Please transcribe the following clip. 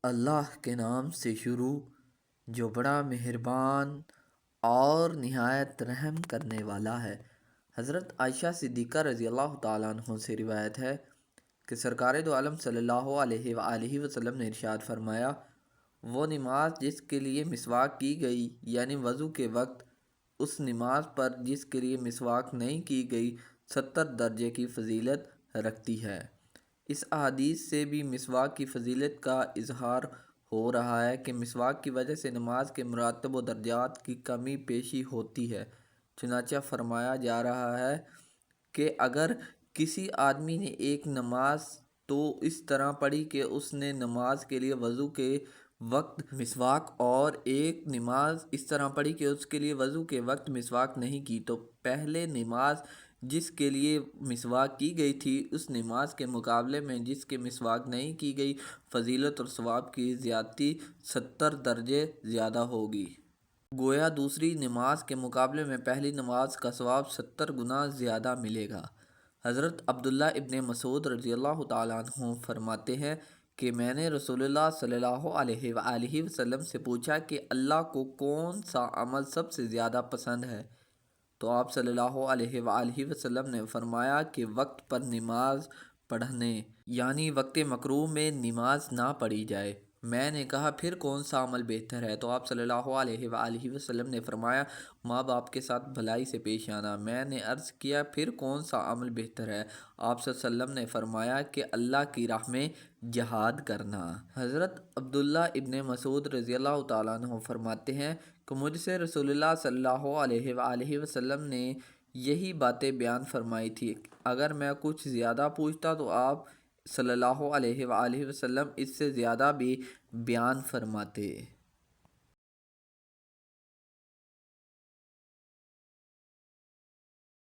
اللہ کے نام سے شروع جو بڑا مہربان اور نہایت رحم کرنے والا ہے۔ حضرت عائشہ صدیقہ رضی اللہ تعالیٰ عنہ سے روایت ہے کہ سرکار دو عالم صلی اللہ علیہ وآلہ وسلم نے ارشاد فرمایا، وہ نماز جس کے لیے مسواک کی گئی یعنی وضو کے وقت، اس نماز پر جس کے لیے مسواک نہیں کی گئی 70 درجے کی فضیلت رکھتی ہے۔ اس احادیث سے بھی مسواک کی فضیلت کا اظہار ہو رہا ہے کہ مسواک کی وجہ سے نماز کے مراتب و درجات کی کمی پیشی ہوتی ہے۔ چنانچہ فرمایا جا رہا ہے کہ اگر کسی آدمی نے ایک نماز تو اس طرح پڑھی کہ اس نے نماز کے لیے وضو کے وقت مسواک، اور ایک نماز اس طرح پڑھی کہ اس کے لیے وضو کے وقت مسواک نہیں کی، تو پہلے نماز جس کے لیے مسواک کی گئی تھی اس نماز کے مقابلے میں جس کے مسواک نہیں کی گئی، فضیلت اور ثواب کی زیادتی 70 درجے زیادہ ہوگی۔ گویا دوسری نماز کے مقابلے میں پہلی نماز کا ثواب 70 گنا زیادہ ملے گا۔ حضرت عبداللہ ابن مسعود رضی اللہ تعالیٰ عنہ فرماتے ہیں کہ میں نے رسول اللہ صلی اللہ علیہ وآلہ وسلم سے پوچھا کہ اللہ کو کون سا عمل سب سے زیادہ پسند ہے؟ تو آپ صلی اللہ علیہ وآلہ وسلم نے فرمایا کہ وقت پر نماز پڑھنے، یعنی وقت مکروہ میں نماز نہ پڑھی جائے۔ میں نے کہا پھر کون سا عمل بہتر ہے؟ تو آپ صلی اللہ علیہ وآلہ وسلم نے فرمایا ماں باپ کے ساتھ بھلائی سے پیش آنا۔ میں نے عرض کیا پھر کون سا عمل بہتر ہے؟ آپ صلی اللہ علیہ وسلم نے فرمایا کہ اللہ کی راہ میں جہاد کرنا۔ حضرت عبداللہ ابن مسعود رضی اللہ تعالیٰ عنہ فرماتے ہیں کہ مجھ سے رسول اللہ صلی اللہ علیہ وآلہ وسلم نے یہی باتیں بیان فرمائی تھی۔ اگر میں کچھ زیادہ پوچھتا تو آپ صلی اللہ علیہ وآلہ وسلم اس سے زیادہ بھی بیان فرماتے۔